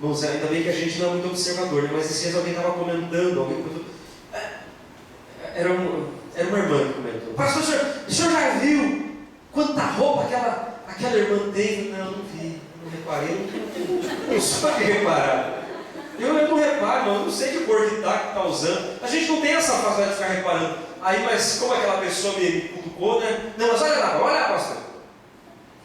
Irmãos, ainda bem que a gente não é muito observador, né? Mas esses dias alguém estava comentando, era uma irmã que comentou: pastor, o senhor já viu quanta roupa aquela irmã teve? Não vi, não reparei, não sou de reparar. Eu não reparo, eu não sei que cor que está usando. A gente não tem essa facilidade de ficar reparando. Aí, mas como aquela pessoa me cutucou, né? Não, mas olha lá, pastor.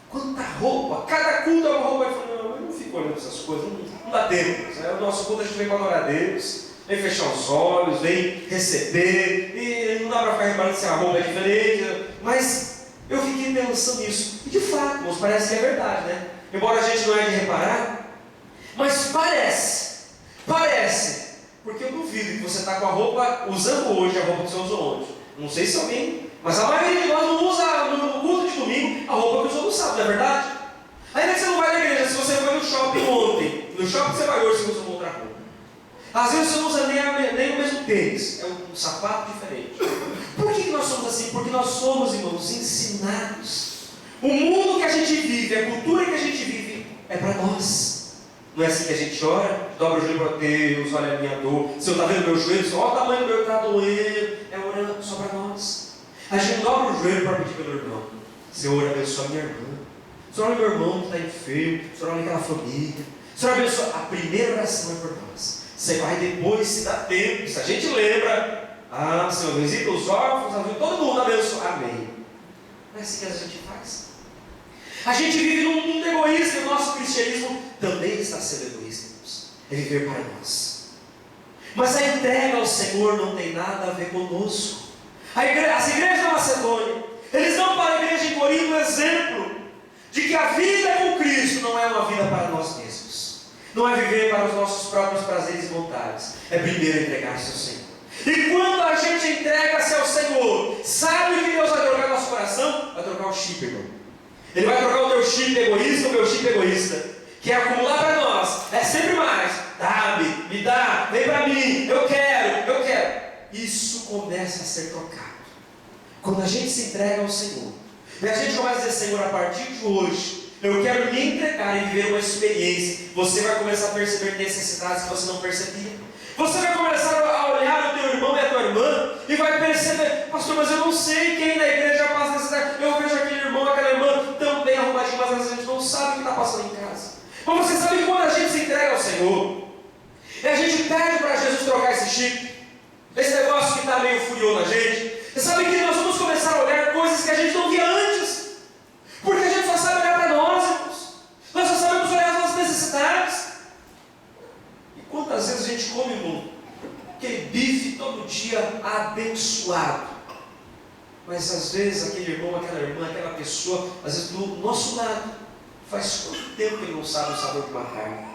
Quanta roupa, cada culto é uma roupa. Eu falei: não, eu não fico olhando essas coisas, não dá tempo. Né? O nosso culto a gente vem para adorar a Deus, vem fechar os olhos, vem receber, e não dá para ficar reparando se a roupa é diferente. Mas eu fiquei pensando nisso, e de fato, irmãos, parece que é verdade, né? Embora a gente não é de reparar, mas parece, porque eu duvido que você está com a roupa, usando hoje a roupa que você usou ontem. Não sei se alguém, mas a maioria de nós não usa no culto de domingo a roupa que usou no sábado, não é verdade? Ainda que você não vai na igreja, se você foi no shopping ontem, no shopping você vai hoje, você usa uma outra roupa. Às vezes você não usa nem o mesmo tênis, é um sapato diferente. Por que nós somos assim? Porque nós somos, irmãos, ensinados. O mundo que a gente vive, a cultura que a gente vive, é para nós. Não é assim que a gente ora? Dobra o joelho para Deus, olha a minha dor. Se eu está vendo meu joelho, olha o tamanho do meu que está doendo. É orando só para nós. A gente dobra o joelho para pedir pelo irmão: Senhor, abençoa a minha irmã. Senhor, olha meu irmão que está enfermo. Senhor, olha aquela família. Senhor, abençoa. A primeira oração é por nós. Você vai depois, se dá tempo. Se a gente lembra, Senhor, visita os órfãos, todo mundo abençoa. Amém. Não é assim que a gente faz. A gente vive num mundo egoísta, e o nosso cristianismo também está sendo egoísta, irmãos. É viver para nós. Mas a entrega ao Senhor não tem nada a ver conosco. As igrejas da Macedônia, eles dão para a igreja em Corinto um exemplo de que a vida com Cristo não é uma vida para nós mesmos. Não é viver para os nossos próprios prazeres e vontades. É primeiro entregar-se ao Senhor. E quando a gente entrega-se ao Senhor, sabe que Deus vai trocar nosso coração? Vai trocar o chip, irmão. Ele vai trocar o teu chip egoísta, o meu chip egoísta, que é acumular para nós, é sempre mais. Dá-me, me dá, vem para mim, eu quero. Isso começa a ser trocado quando a gente se entrega ao Senhor. E a gente começa a dizer: Senhor, a partir de hoje, eu quero me entregar e viver uma experiência. Você vai começar a perceber necessidades que você não percebia. Você vai começar a olhar o teu irmão e a tua irmã e vai perceber: pastor, mas eu não sei quem na igreja passa necessidade. Eu vejo aquele irmão, aquela irmã tão bem arrumadinho, mas às vezes a gente não sabe o que está passando em casa. Mas você sabe que quando a gente se entrega ao Senhor, e a gente pede para Jesus trocar esse chip, esse negócio que está meio furioso na gente, você sabe que nós vamos começar a olhar coisas que a gente não via antes, porque a gente só sabe olhar para nós, irmãos. Nós só sabemos olhar as nossas necessidades. E quantas vezes a gente come, irmão, aquele bife todo dia abençoado, mas às vezes aquele irmão, aquela irmã, aquela pessoa, às vezes do nosso lado, faz quanto tempo que ele não sabe o sabor de uma carne?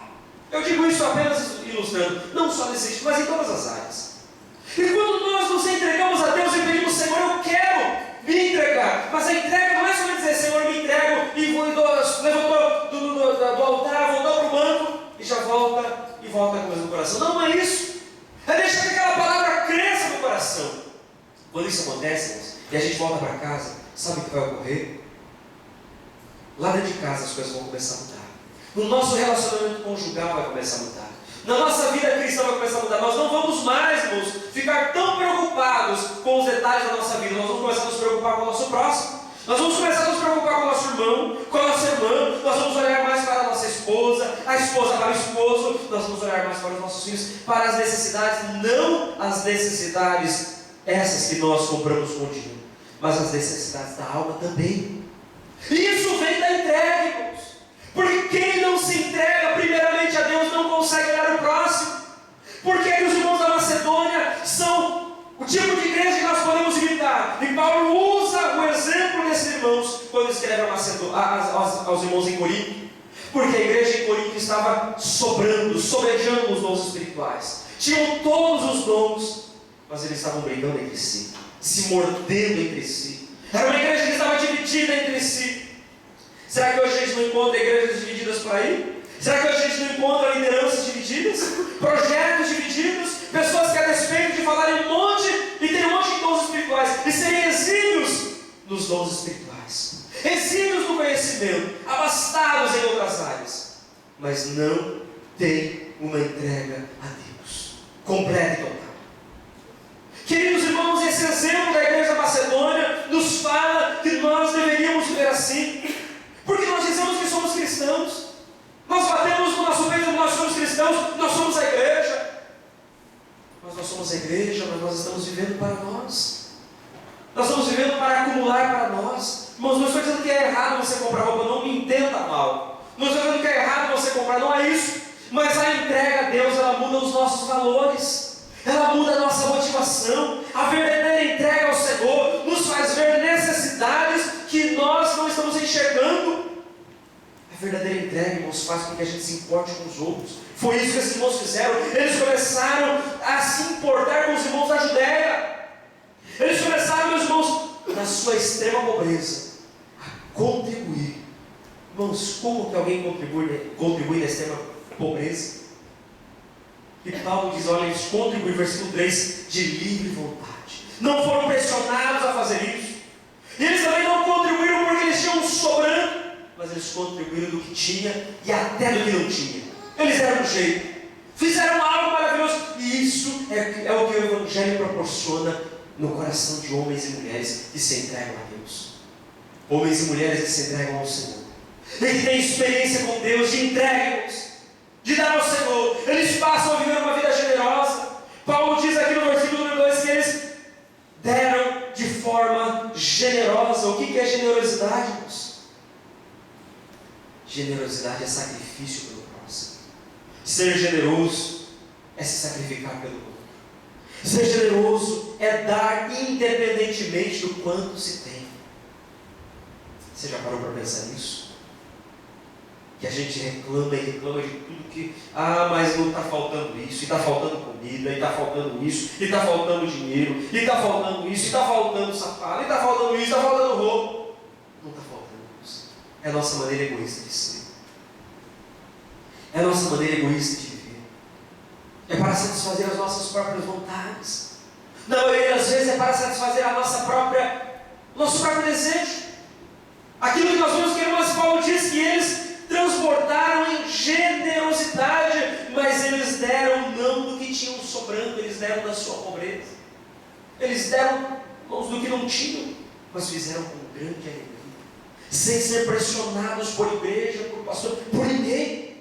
Eu digo isso apenas ilustrando, não só nesse sentido, mas em todas as áreas. E quando nós nos entregamos a Deus e pedimos: Senhor, eu quero me entregar, mas a entrega não é só dizer: Senhor, eu me entrego e levantou do altar, voltou para o banco e já volta com a coisa no coração. Não é isso. É deixar que aquela palavra cresça no coração. Quando isso acontece, irmãos, e a gente volta para casa, sabe o que vai ocorrer? Lá dentro de casa as coisas vão começar a mudar. No nosso relacionamento conjugal vai começar a mudar. Na nossa vida cristã vai começar a mudar. Nós não vamos mais, irmãos, ficar tão preocupados com os detalhes da nossa vida. Nós vamos começar a nos preocupar com o nosso próximo. Nós vamos começar a nos preocupar com o nosso irmão, com a nossa irmã. Nós vamos olhar mais para a nossa esposa, a esposa para o esposo. Nós vamos olhar mais para os nossos filhos, para as necessidades, não as necessidades essas que nós compramos com o dinheiro, mas as necessidades da alma também. Isso vem da entrega, irmãos. Porque quem não se entrega primeiramente a Deus não consegue olhar o próximo. Por que os irmãos da Macedônia são o tipo de igreja que nós podemos imitar? E Paulo usa o exemplo desses irmãos quando escreve aos irmãos em Corinto. Porque a igreja em Corinto estava sobejando os dons espirituais. Tinham todos os dons, mas eles estavam brigando entre si, se mordendo entre si. Era uma igreja que estava dividida entre si. Será que hoje a gente não encontra igrejas divididas por aí? Será que hoje a gente não encontra lideranças divididas? Projetos divididos? Pessoas que a despeito de falarem um monte e terem um monte de dons espirituais e serem exímios nos dons espirituais, exímios no conhecimento, abastados em outras áreas, mas não tem uma entrega a Deus, completa e total. Queridos irmãos, esse exemplo da igreja da Macedônia nos fala que nós deveríamos viver assim, porque nós dizemos que somos cristãos, nós batemos no nosso peito, nós somos cristãos, nós somos a igreja, mas nós somos a igreja, mas nós estamos vivendo para nós estamos vivendo para acumular para nós. Irmãos, não estou dizendo que é errado você comprar roupa, não me entenda mal, não estou dizendo que é errado você comprar, não é isso, mas a entrega a Deus, ela muda os nossos valores, ela muda a nossa motivação. A verdadeira entrega ao Senhor nos faz ver necessidades que nós não estamos enxergando. A verdadeira entrega, irmãos, faz com que a gente se importe com os outros. Foi isso que esses irmãos fizeram. Eles começaram a se importar com os irmãos da Judéia. Eles começaram, meus irmãos, na sua extrema pobreza, a contribuir. Irmãos, como que alguém contribui na extrema pobreza? E Paulo diz, olha, eles contribuem, versículo 3, de livre vontade. Não foram pressionados a fazer isso. E eles também não contribuíram porque eles tinham um sobrando, mas eles contribuíram do que tinha e até do que não tinha. Eles deram um jeito, fizeram algo maravilhoso. E isso é o que o Evangelho proporciona no coração de homens e mulheres que se entregam a Deus. Homens e mulheres que se entregam ao Senhor, e que têm experiência com Deus, de entrega-nos, de dar ao Senhor. Eles passam a viver uma vida generosa. Paulo diz aqui no versículo número 2 que eles deram de forma generosa. O que é generosidade, irmãos? Generosidade é sacrifício pelo próximo. Ser generoso é se sacrificar pelo outro. Ser generoso é dar independentemente do quanto se tem. Você já parou para pensar nisso? Que a gente reclama e reclama de tudo que, mas não está faltando isso, e está faltando comida, e está faltando isso, e está faltando dinheiro, e está faltando isso, e está faltando sapato, e está faltando isso, está faltando roupa. Não está faltando isso. É a nossa maneira egoísta de ser. É a nossa maneira egoísta de viver. É para satisfazer as nossas próprias vontades. Na maioria das vezes é para satisfazer a nosso próprio desejo. Aquilo que nós vemos que irmãos Paulo diz que eles transbordaram em generosidade, mas eles deram não do que tinham sobrando, eles deram da sua pobreza. Eles deram do que não tinham, mas fizeram com grande alegria, sem ser pressionados por igreja, por pastor, por ninguém,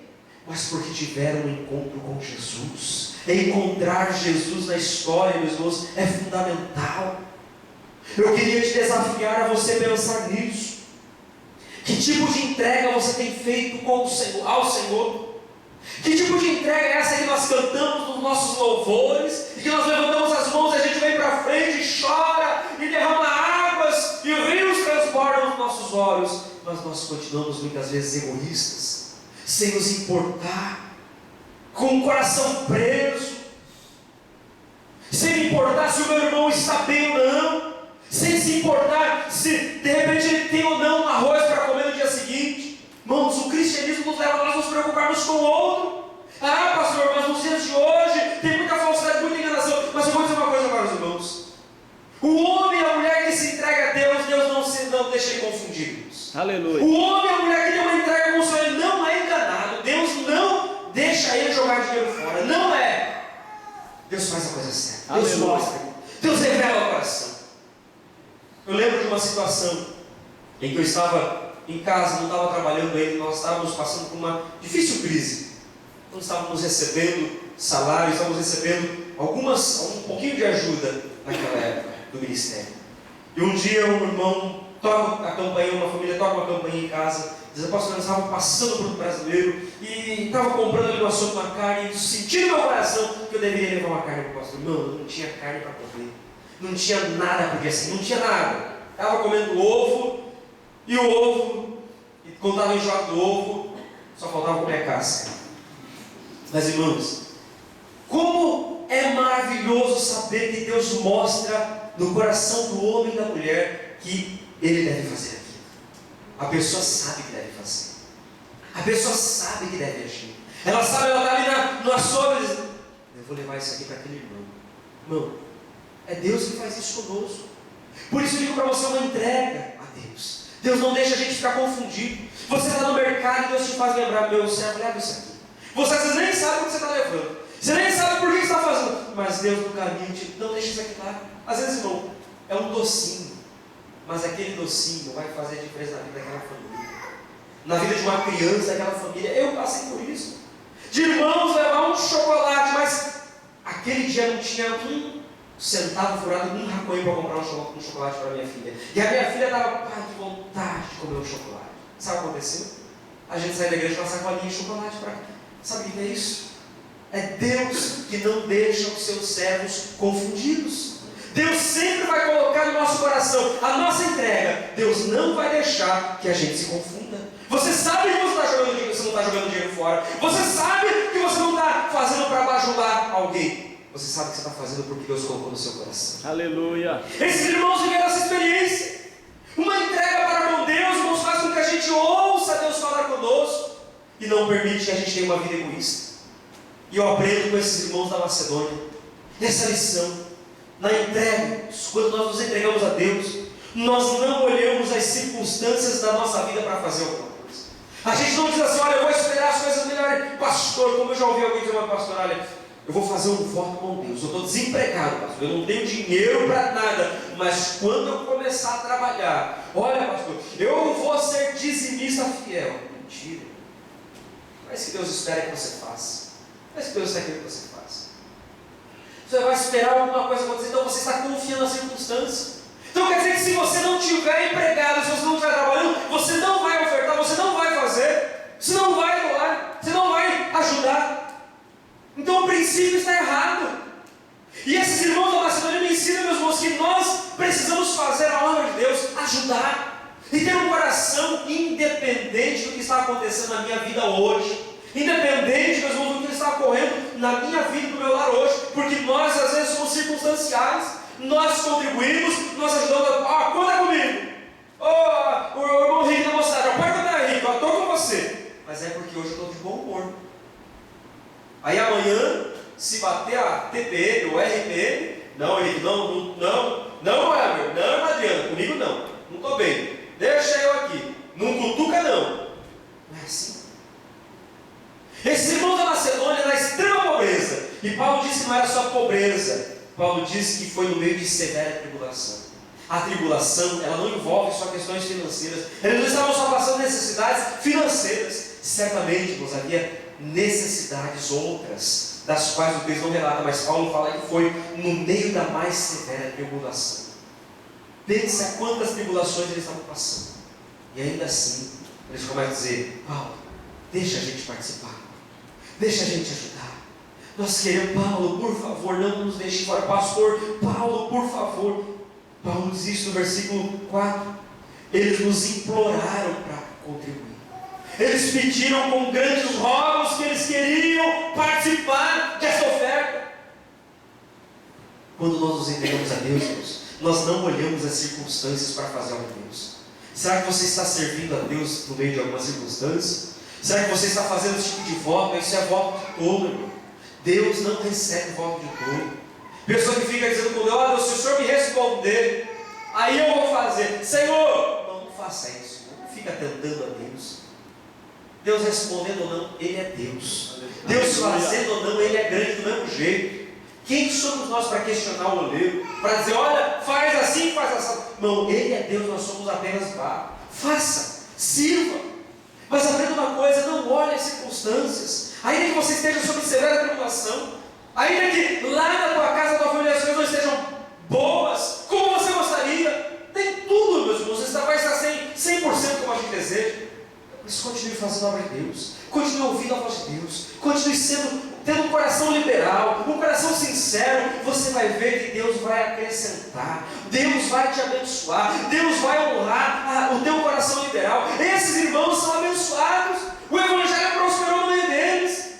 mas porque tiveram um encontro com Jesus. Encontrar Jesus na história, meus irmãos, é fundamental. Eu queria te desafiar a você pensar nisso. Que tipo de entrega você tem feito com o Senhor, ao Senhor? Que tipo de entrega é essa que nós cantamos nos nossos louvores, e que nós levantamos as mãos e a gente vem para frente e chora, e derrama águas, e rios transbordam nos nossos olhos, mas nós continuamos muitas vezes egoístas, sem nos importar, com o coração preso, sem importar se o meu irmão está bem ou não, sem se importar se de repente ele tem ou não um arroz para comer no dia seguinte. Irmãos, o cristianismo nos leva a nós nos preocuparmos com o outro. Pastor, mas nos dias de hoje tem muita falsidade, muita enganação. Mas eu vou dizer uma coisa para os irmãos: o homem e a mulher que se entrega a Deus, Deus não deixa ele confundidos. Aleluia. O homem e a mulher que tem uma entrega com o Senhor, ele não é enganado. Deus não deixa ele jogar dinheiro fora. Não é. Deus faz a coisa certa. Deus mostra. Deus revela o coração. Eu lembro de uma situação em que eu estava em casa, não estava trabalhando ainda, nós estávamos passando por uma difícil crise. Nós estávamos recebendo salário, estávamos recebendo um pouquinho de ajuda naquela época do ministério. E um dia um irmão toca a campainha, uma família toca uma campainha em casa, diz: pastor, nós estávamos passando por um brasileiro e estava comprando ali uma carne, e sentindo no meu coração que eu deveria levar uma carne para o pastor. Não, eu não tinha carne para comer. Não tinha nada, porque assim, não tinha nada. Estava comendo ovo, e o ovo, e quando estava enjoado do ovo, só faltava comer a casca. Mas irmãos, como é maravilhoso saber que Deus mostra no coração do homem e da mulher que ele deve fazer aquilo. A pessoa sabe que deve fazer. A pessoa sabe que deve agir. Ela sabe, ela está ali na sombra, eu vou levar isso aqui para aquele irmão. Irmão, é Deus que faz isso conosco. Por isso eu digo para você, uma entrega a Deus. Deus não deixa a gente ficar confundido. Você está no mercado e Deus te faz lembrar: meu servo, leva isso aqui. Você às vezes nem sabe o que você está levando. Você nem sabe por que você está fazendo. Mas Deus no caminho te não deixa isso aqui lá. Às vezes, irmão, é um docinho. Mas aquele docinho vai fazer a diferença na vida daquela família. Na vida de uma criança daquela família. Eu passei por isso. De irmãos levar um chocolate, mas aquele dia não tinha um centavo furado, um raconho para comprar um chocolate para minha filha. E a minha filha estava, pai, que vontade de comer um chocolate. Sabe o que aconteceu? A gente sai da igreja com uma sacolinha de chocolate para... Sabe o que é isso? É Deus que não deixa os seus servos confundidos. Deus sempre vai colocar no nosso coração a nossa entrega. Deus não vai deixar que a gente se confunda. Você sabe que você não está jogando dinheiro fora. Você sabe que você não está fazendo para bajular alguém. Você sabe que você está fazendo porque Deus colocou no seu coração. Aleluia. Esses irmãos viveram essa experiência. Uma entrega para com Deus, irmãos, faz com que a gente ouça Deus falar conosco e não permite que a gente tenha uma vida egoísta. E eu aprendo com esses irmãos da Macedônia essa lição. Na entrega, quando nós nos entregamos a Deus, nós não olhamos as circunstâncias da nossa vida para fazer alguma coisa. A gente não diz assim, olha, eu vou esperar as coisas melhores. Pastor, como eu já ouvi alguém dizer, pastor, olha, eu vou fazer um voto com Deus, eu estou desempregado, pastor, eu não tenho dinheiro para nada, mas quando eu começar a trabalhar, olha, pastor, eu vou ser dizimista fiel. Mentira. Mas que Deus espera que você faça. Mas que Deus está querendo que você faça. Você vai esperar alguma coisa acontecer, então você está confiando nas circunstâncias. Então quer dizer que se você não tiver empregado, se você não estiver trabalhando, você não vai ofertar, você não vai fazer, você não vai doar, você não vai ajudar. Então o princípio está errado. E esses irmãos da Macedônia me ensinam, meus irmãos, que nós precisamos fazer a obra de Deus, ajudar, e ter um coração independente do que está acontecendo na minha vida hoje. Independente, meus irmãos, do que está ocorrendo na minha vida e no meu lar hoje, porque nós às vezes somos circunstanciais, nós contribuímos, nós ajudamos, conta comigo, o irmão Rico da moçada, pode contar, Rico, eu estou com você, mas é porque hoje eu estou de bom humor. Aí amanhã, se bater a TPM ou RPM, não, Henrique, não, Adriano, comigo não estou bem, deixa eu aqui, não cutuca não. Não é assim. Esses irmãos da Macedônia na extrema pobreza, e Paulo disse que não era só pobreza, Paulo disse que foi no meio de severa tribulação. A tribulação, ela não envolve só questões financeiras, eles não estavam só passando necessidades financeiras, certamente, irmãos, havia necessidades outras, das quais o texto não relata, mas Paulo fala que foi no meio da mais severa tribulação. Pensa quantas tribulações eles estavam passando, e ainda assim, eles começam a dizer, Paulo, deixa a gente participar, deixa a gente ajudar. Nós queremos, Paulo, por favor, não nos deixe fora. Pastor, Paulo, por favor. Paulo diz isso no versículo 4. Eles nos imploraram para contribuir. Eles pediram com grandes rogos que eles queriam participar dessa oferta. Quando nós nos entregamos a Deus, nós não olhamos as circunstâncias para fazer algo a Deus. Será que você está servindo a Deus no meio de alguma circunstância? Será que você está fazendo esse tipo de voto? Isso é voto de tolo, irmão. Deus não recebe voto de tolo. Pessoa que fica dizendo com Deus, olha, se o Senhor me responder, aí eu vou fazer. Senhor, não faça isso. Não fica tentando a Deus. Deus respondendo ou não, Ele é Deus. Deus fazendo ou não, Ele é grande do mesmo jeito. Quem somos nós para questionar o oleiro? Para dizer, olha, faz assim, faz assim. Não, Ele é Deus, nós somos apenas barro. Faça, sirva. Mas aprenda uma coisa, não olhe as circunstâncias. Ainda que você esteja sob severa tribulação, ainda que lá na tua casa, tua família, as coisas não estejam boas, como você gostaria, tem tudo, meus irmãos, você vai estar 100% como a gente deseja. Mas continue fazendo a obra de Deus, continue ouvindo a voz de Deus, continue tendo um coração liberal, um coração sincero. Você vai ver que Deus vai acrescentar, Deus vai te abençoar, Deus vai honrar o teu coração liberal. Esses irmãos são abençoados, o Evangelho prosperou no meio deles.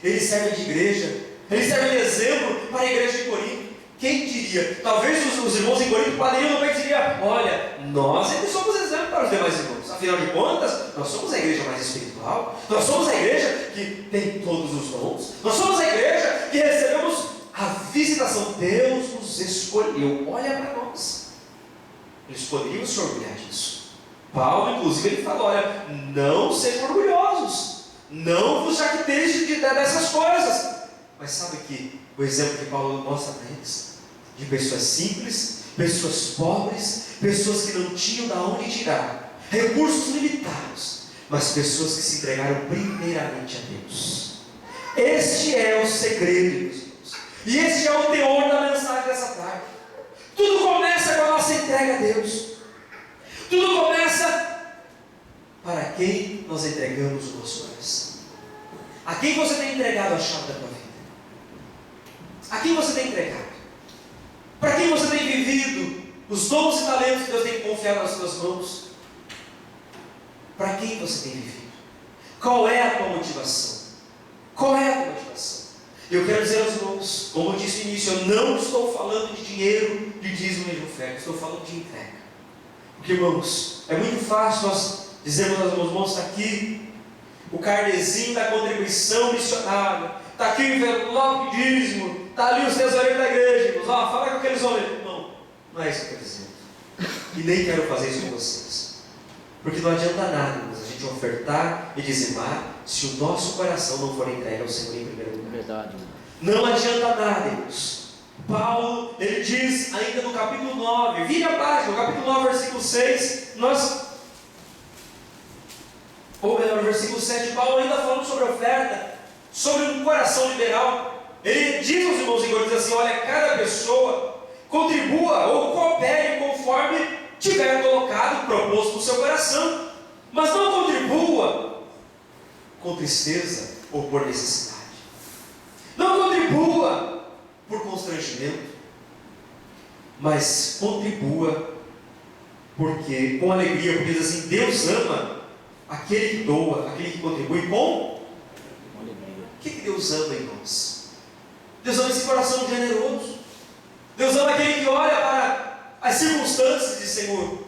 Eles servem de igreja, eles servem de exemplo para a igreja de Corinto. Quem diria? Talvez os irmãos em Corinto poderiam também dizer, olha, nós somos exemplo para os demais irmãos. Afinal de contas, nós somos a igreja mais espiritual, nós somos a igreja que tem todos os dons, nós somos a igreja que recebemos a visitação. Deus nos escolheu, olha para nós. Eles poderiam se orgulhar disso. Paulo, inclusive, ele fala, olha, não sejam orgulhosos, não vos jacteis característica dessas coisas. Mas sabe que o exemplo que Paulo mostra para eles, de pessoas simples, pessoas pobres, pessoas que não tinham de onde tirar, recursos limitados, mas pessoas que se entregaram primeiramente a Deus. Este é o segredo, meus irmãos, e este é o teor da mensagem dessa tarde. Tudo começa com a nossa entrega a Deus. Tudo começa para quem nós entregamos o nosso coração. A quem você tem entregado a chave da tua vida? A quem você tem entregado? Para quem você tem vivido os dons e talentos que Deus tem confiado nas suas mãos? Para quem você tem vivido? Qual é a tua motivação? Qual é a tua motivação? Eu quero dizer aos irmãos, como eu disse no início, eu não estou falando de dinheiro, de dízimo e de oferta, estou falando de entrega. Porque, irmãos, é muito fácil nós dizermos aos meus irmãos, está aqui o carnezinho da contribuição missionária, está aqui o envelope de dízimo, está ali os tesoureiros da igreja, irmãos, fala com aqueles homens. Não é isso que eu estou dizendo. E nem quero fazer isso com vocês. Porque não adianta nada, irmãos, a gente ofertar e dizimar se o nosso coração não for entregue ao Senhor em primeiro lugar. Verdade. Não adianta nada, irmãos. Paulo, ele diz ainda no capítulo 9, vira a página, no capítulo 9, versículo 6, ou melhor, versículo 7, Paulo ainda falando sobre oferta, sobre um coração liberal. Ele diz aos irmãos em Coríntios assim: olha, cada pessoa contribua ou coopere conforme tiver colocado, proposto no seu coração, mas não contribua com tristeza ou por necessidade. Não contribua por constrangimento, mas contribua com alegria, porque diz assim: Deus ama aquele que doa, aquele que contribui com alegria. O que Deus ama em nós? Deus ama esse coração generoso. Deus ama aquele que olha para as circunstâncias e diz: Senhor,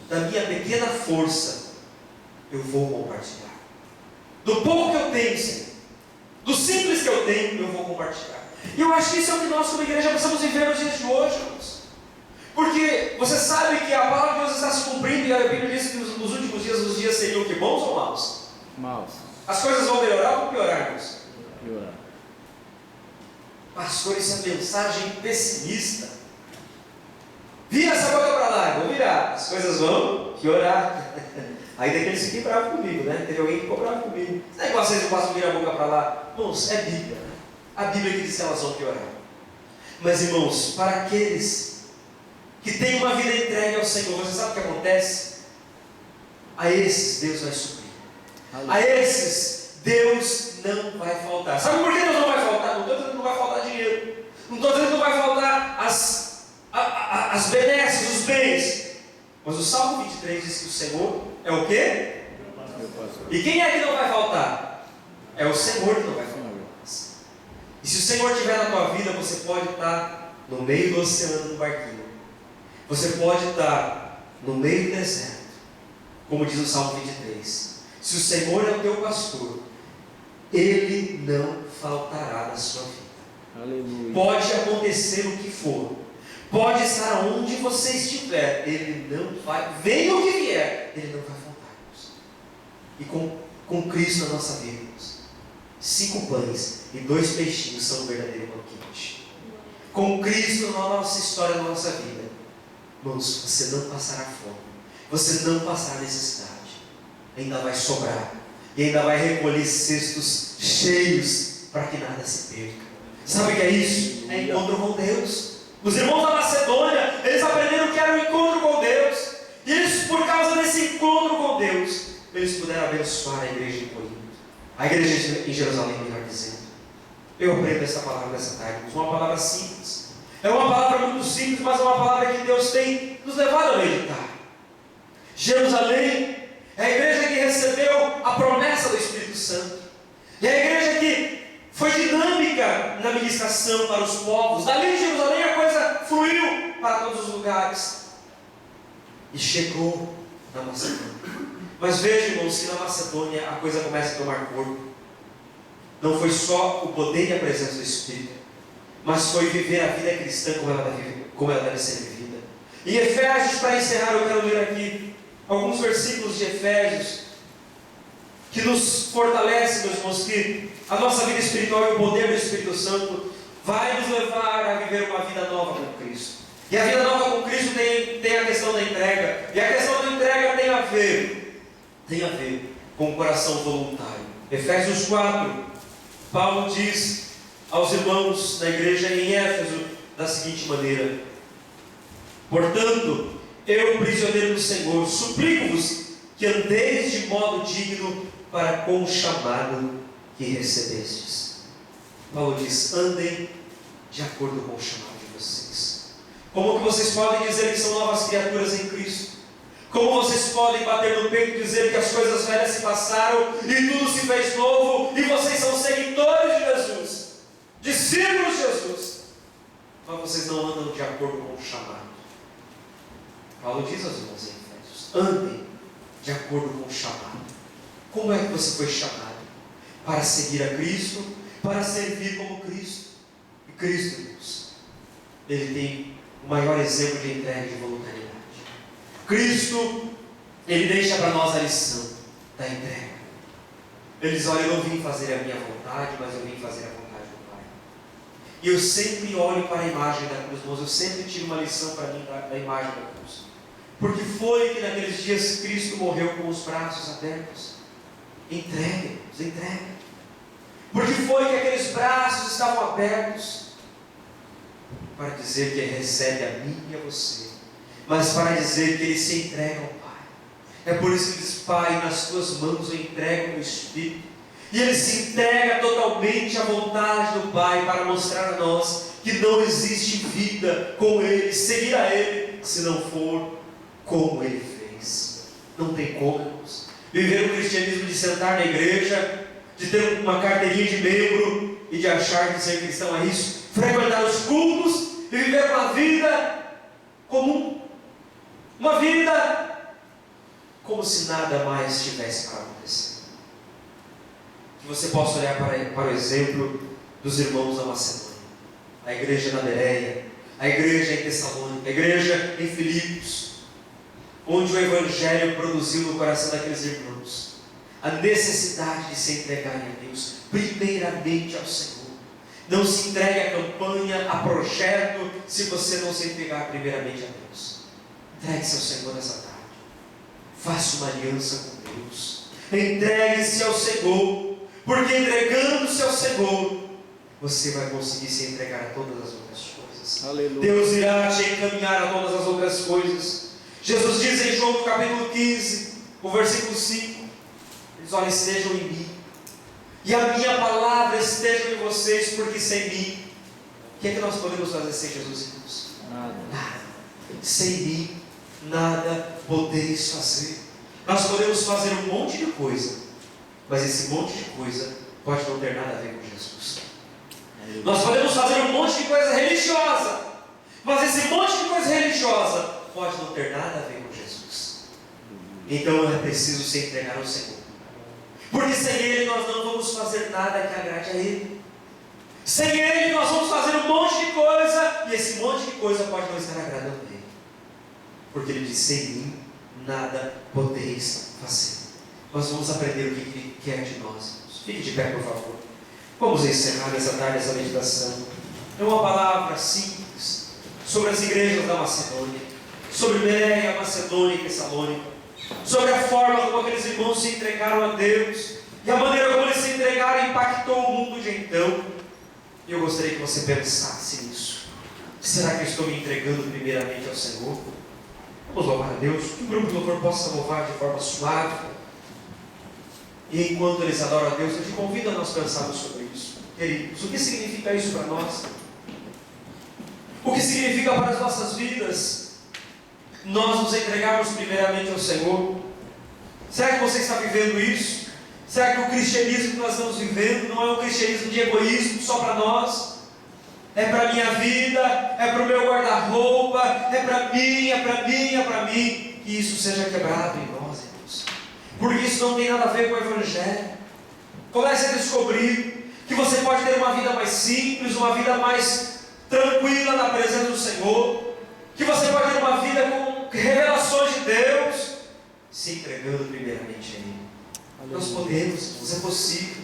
da minha pequena força eu vou compartilhar. Do pouco que eu tenho, Senhor, do simples que eu tenho, eu vou compartilhar. E eu acho que isso é o que nós como igreja precisamos viver nos dias de hoje, irmãos. Porque você sabe que a palavra de Deus está se cumprindo, e a Bíblia diz que nos últimos dias, os dias seriam que bons ou maus? Maus. As coisas vão melhorar ou piorar, irmãos? Piorar. Pastor, isso é mensagem pessimista. Vira essa boca para lá, eu vou virar. As coisas vão piorar. Aí daqueles fiquem bravos comigo, né? Teve alguém que ficou bravo comigo. Não é igual vocês não possam virar a boca para lá. Irmãos, é Bíblia, né? A Bíblia que diz que elas vão piorar. Mas, irmãos, para aqueles que têm uma vida entregue ao Senhor, você sabe o que acontece? A esses Deus vai suprir. A esses Deus não vai faltar. Sabe por que Deus não vai faltar? Não estou dizendo que não vai faltar dinheiro. Não estou dizendo que não vai faltar as benesses, os bens. Mas o Salmo 23 diz que o Senhor é o quê? E quem é que não vai faltar? É o Senhor que não vai faltar. E se o Senhor estiver na tua vida, você pode estar no meio do oceano no barquinho. Você pode estar no meio do deserto, como diz o Salmo 23. Se o Senhor é o teu pastor, Ele não faltará na sua vida. Aleluia. Pode acontecer o que for, pode estar onde você estiver, Ele não vai, venha o que vier, Ele não vai faltar. E com Cristo na nossa vida, 5 pães e 2 peixinhos são um verdadeiro banquete. Com Cristo na nossa história, na nossa vida, irmãos, você não passará fome, você não passará necessidade, ainda vai sobrar, e ainda vai recolher cestos cheios para que nada se perca. Sabe o que é isso? É encontro com Deus. Os irmãos da Macedônia, eles aprenderam que era um encontro com Deus, e eles, por causa desse encontro com Deus, eles puderam abençoar a igreja de Corinto, a igreja em Jerusalém, melhor dizendo. Eu aprendo essa palavra nessa tarde, uma palavra simples. É uma palavra muito simples, mas é uma palavra que Deus tem nos levado a meditar. Jerusalém é a igreja que recebeu a promessa do Espírito Santo. É a igreja que foi dinâmica na ministração para os povos. Dali de Jerusalém a coisa fluiu para todos os lugares. E chegou na Macedônia. Mas veja, irmãos, que na Macedônia a coisa começa a tomar corpo. Não foi só o poder e a presença do Espírito, mas foi viver a vida cristã como ela deve ser vivida. Em Efésios, para encerrar, eu quero ler aqui alguns versículos de Efésios, que nos fortalece, meus irmãos, que a nossa vida espiritual e o poder do Espírito Santo vai nos levar a viver uma vida nova com Cristo. E a vida nova com Cristo tem a questão da entrega. E a questão da entrega tem a ver com o coração voluntário. Efésios 4, Paulo diz aos irmãos da igreja em Éfeso da seguinte maneira: portanto, eu, prisioneiro do Senhor, suplico-vos que andeis de modo digno para com o chamado que recebestes. Paulo diz: andem de acordo com o chamado de vocês. Como que vocês podem dizer que são novas criaturas em Cristo? Como vocês podem bater no peito e dizer que as coisas velhas se passaram e tudo se fez novo e vocês são seguidores de Jesus, discípulos de Jesus, mas vocês não andam de acordo com o chamado? Paulo diz aos irmãos em Efésios: andem de acordo com o chamado. Como é que você foi chamado? Para seguir a Cristo, para servir como Cristo. E Cristo, irmãos, Ele tem o maior exemplo de entrega e de voluntariedade. Cristo, Ele deixa para nós a lição da entrega. Ele diz: olha, eu não vim fazer a minha vontade, mas eu vim fazer a vontade do Pai. E eu sempre olho para a imagem da cruz, irmãos. Eu sempre tiro uma lição para mim da imagem da cruz. Porque foi que naqueles dias Cristo morreu com os braços abertos. Entrega, irmãos, entrega. Porque foi que aqueles braços estavam abertos para dizer que Ele recebe a mim e a você, mas para dizer que Ele se entrega ao Pai. É por isso que Ele diz: Pai, nas Tuas mãos eu entrego o meu Espírito. E Ele se entrega totalmente à vontade do Pai, para mostrar a nós que não existe vida com Ele, seguir a Ele, se não for como Ele fez. Não tem como, irmãos, viver o cristianismo de sentar na igreja, de ter uma carteirinha de membro e de achar que ser cristão é isso, frequentar os cultos e viver uma vida comum, uma vida como se nada mais tivesse para acontecer. Que você possa olhar para o exemplo dos irmãos da Macedônia, a igreja na Bereia, a igreja em Tessalônica, a igreja em Filipos, onde o Evangelho produziu no coração daqueles irmãos a necessidade de se entregarem a Deus, primeiramente ao Senhor. Não se entregue a campanha, a projeto, se você não se entregar primeiramente a Deus. Entregue-se ao Senhor nessa tarde. Faça uma aliança com Deus. Entregue-se ao Senhor, porque entregando-se ao Senhor, você vai conseguir se entregar a todas as outras coisas. Aleluia. Deus irá te encaminhar a todas as outras coisas. Jesus diz em João capítulo 15, o versículo 5, Ele diz: olha, estejam em mim, e a minha palavra esteja em vocês, porque sem mim, o que é que nós podemos fazer sem Jesus, irmãos? Nada. Sem mim, nada podeis fazer. Nós podemos fazer um monte de coisa, mas esse monte de coisa pode não ter nada a ver com Jesus. Nós podemos fazer um monte de coisa religiosa, mas esse monte de coisa religiosa pode não ter nada a ver com Jesus. Então é preciso se entregar ao Senhor, porque sem Ele nós não vamos fazer nada que agrade a Ele. Sem Ele nós vamos fazer um monte de coisa, e esse monte de coisa pode não estar agradando a Ele, porque Ele diz: sem mim nada podeis fazer. Nós vamos aprender o que Ele quer de nós. Fique de pé, por favor. Vamos encerrar nessa tarde essa meditação. É uma palavra simples sobre as igrejas da Macedônia, sobre Bereia, Macedônia e Tessalônica, sobre a forma como aqueles irmãos se entregaram a Deus, e a maneira como eles se entregaram impactou o mundo de então. E eu gostaria que você pensasse nisso. Será que eu estou me entregando primeiramente ao Senhor? Vamos louvar a Deus. Que o grupo de louvor possa louvar de forma suave. E enquanto eles adoram a Deus, eu te convido a nós pensarmos sobre isso. Queridos, o que significa isso para nós? O que significa para as nossas vidas nós nos entregarmos primeiramente ao Senhor? Será que você está vivendo isso? Será que o cristianismo que nós estamos vivendo não é um cristianismo de egoísmo só para nós? É para a minha vida, é para o meu guarda-roupa, é para mim, é para mim, é para mim. Que isso seja quebrado em nós, irmãos. Porque isso não tem nada a ver com o Evangelho. Comece a descobrir que você pode ter uma vida mais simples, uma vida mais tranquila na presença do Senhor, que você pode ter uma vida com revelações de Deus, se entregando primeiramente a Ele. Nós podemos, isso é possível.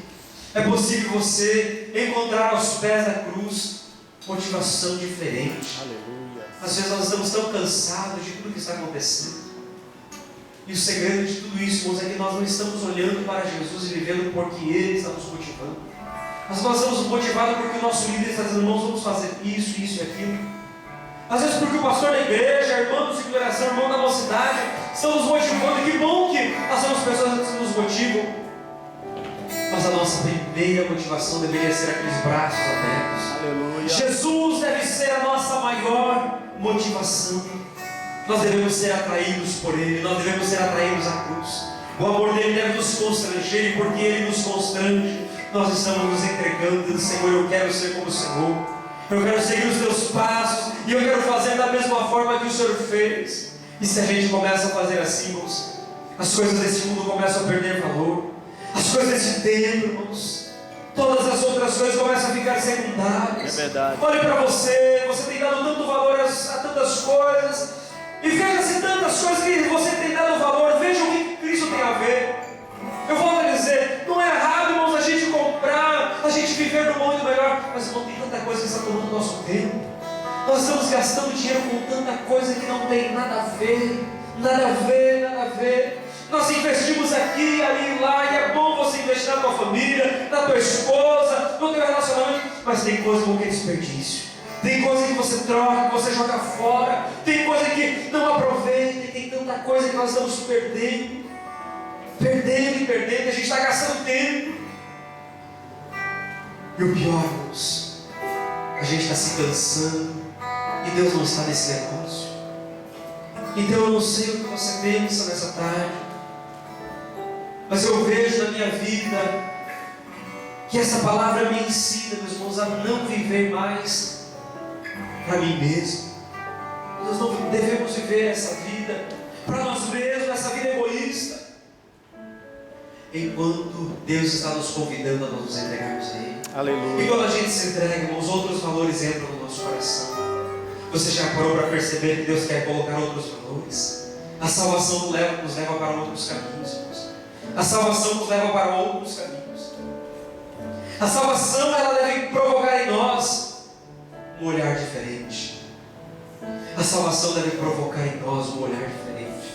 É possível você encontrar aos pés da cruz motivação diferente. Aleluia. Às vezes nós estamos tão cansados de tudo que está acontecendo. E o segredo de tudo isso, irmãos, é que nós não estamos olhando para Jesus e vivendo porque Ele está nos motivando. Mas nós estamos motivados porque o nosso líder está dizendo: irmãos, vamos fazer isso, isso e aquilo. Às vezes porque o pastor da igreja, a irmã do ciclo de oração, a irmã da mocidade estão nos motivando. E que bom que nós somos pessoas que nos motivam. Mas a nossa primeira motivação deveria ser aqueles braços abertos. Aleluia. Jesus deve ser a nossa maior motivação. Nós devemos ser atraídos por Ele, nós devemos ser atraídos à cruz. O amor dele deve nos constranger, e porque Ele nos constrange, nós estamos nos entregando, dizendo: Senhor, eu quero ser como o Senhor, eu quero seguir os teus passos, e eu quero fazer da mesma forma que o Senhor fez. E se a gente começa a fazer assim, irmãos, as coisas desse mundo começam a perder valor, as coisas desse tempo, irmãos, todas as outras coisas começam a ficar secundárias. É verdade. Olhe para você, você tem dado tanto valor a tantas coisas, e veja-se tantas coisas que você tem dado valor, veja o que Cristo tem a ver. Eu volto a dizer, não é errado, irmãos, a gente comprar, a gente viver no mundo melhor, mas não tem tanta coisa que está tomando nosso tempo. Nós estamos gastando dinheiro com tanta coisa que não tem nada a ver, nada a ver, nada a ver. Nós investimos aqui, ali, lá, e é bom você investir na tua família, na tua esposa, no teu relacionamento, mas tem coisa que é desperdício. Tem coisa que você troca, que você joga fora, tem coisa que não aproveita, e tem tanta coisa que nós estamos perdendo, e a gente está gastando tempo. E o pior, irmãos, a gente está se cansando, e Deus não está nesse negócio. Então eu não sei o que você pensa nessa tarde, mas eu vejo na minha vida que essa palavra me ensina, meus irmãos, a não viver mais para mim mesmo. Nós não devemos viver essa vida para nós mesmos, essa vida egoísta, enquanto Deus está nos convidando a nos entregarmos a Ele. Aleluia. E quando a gente se entrega, os outros valores entram no nosso coração. Você já parou para perceber que Deus quer colocar outros valores? A salvação nos leva para outros caminhos, irmãos. A salvação nos leva para outros caminhos. A salvação, ela deve provocar em nós um olhar diferente. A salvação deve provocar em nós um olhar diferente.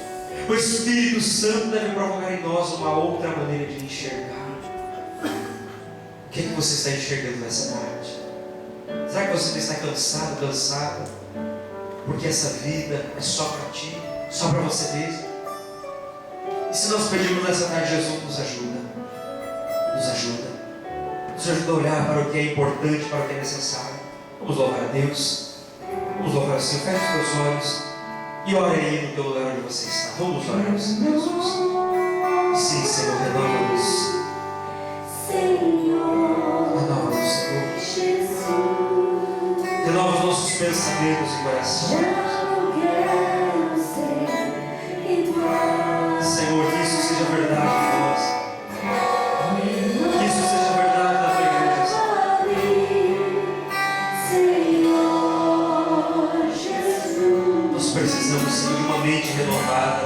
O Espírito Santo deve provocar em nós uma outra maneira de enxergar. O que é que você está enxergando nessa tarde? Será que você está cansado, cansada? Porque essa vida é só para ti, só para você mesmo? E se nós pedirmos nessa tarde, Jesus nos ajuda. Nos ajuda. Nos ajuda a olhar para o que é importante, para o que é necessário. Vamos louvar a Deus. Vamos louvar o Senhor. Feche os teus olhos e ore aí no teu lugar onde você está. Vamos orar ao Senhor Jesus. Sim, Senhor, renova-nos. Renova-nos, Senhor. Renova os nossos pensamentos e corações. Senhor, que isso seja verdade em nós. Que isso seja verdade na tua igreja. Nós precisamos, Senhor, de uma mente renovada.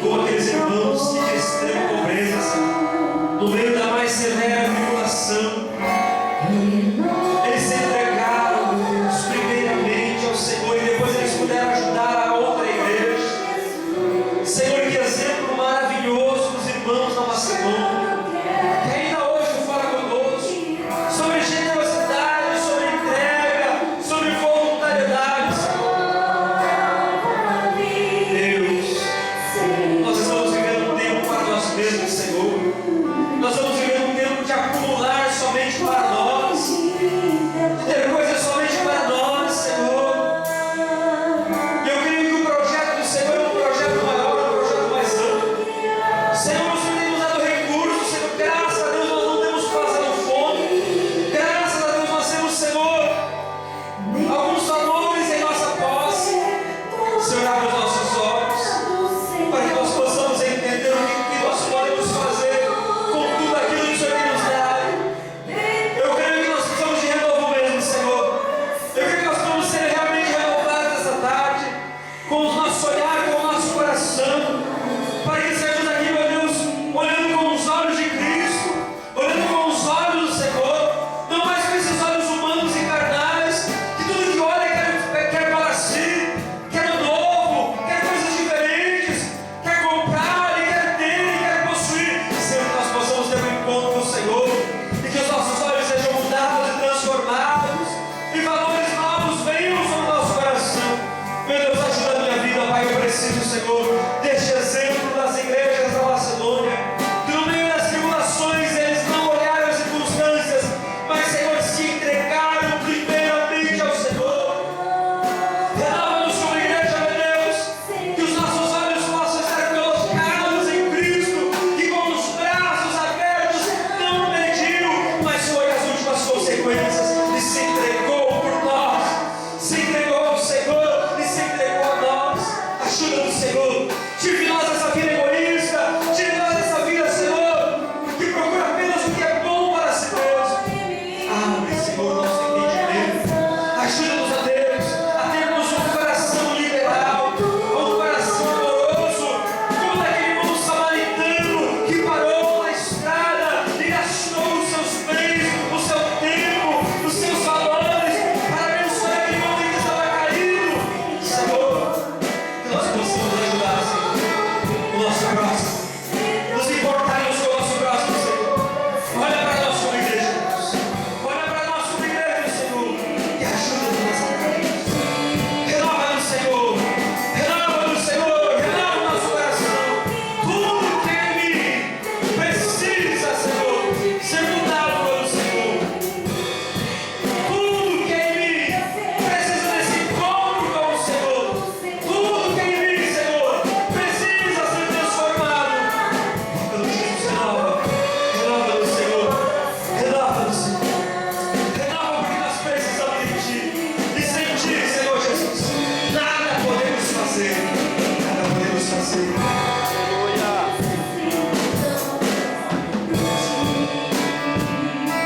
Como aqueles irmãos que de extrema pobreza, Senhor, no meio da mais severa tribulação, eles se entregaram, Deus, primeiramente ao Senhor, e depois eles puderam ajudar a outra igreja. Senhor, que exemplo maravilhoso dos irmãos da Macedônia, que ainda hoje fala conosco, sobre generosidade, sobre entrega, sobre voluntariedade, Deus, nós estamos vivendo um tempo para nós mesmos, Senhor. Nós estamos vivendo um tempo de acumular somente para nós, de ter coisas somente para nós, Senhor. E eu creio que o projeto do Senhor é um projeto maior, um projeto mais amplo. Senhor, o Senhor tem nos dado recursos, Senhor. Graças a Deus nós não temos passado fome. Graças a Deus nós temos, Senhor, alguns valores em nossa posse. Senhor, abre os nossos olhos para que nós possamos entender o que nós podemos fazer com tudo aquilo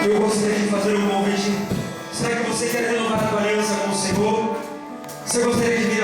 Eu gostaria de fazer um convite. Será que você quer renovar a tua aliança com o Senhor? Você gostaria de vir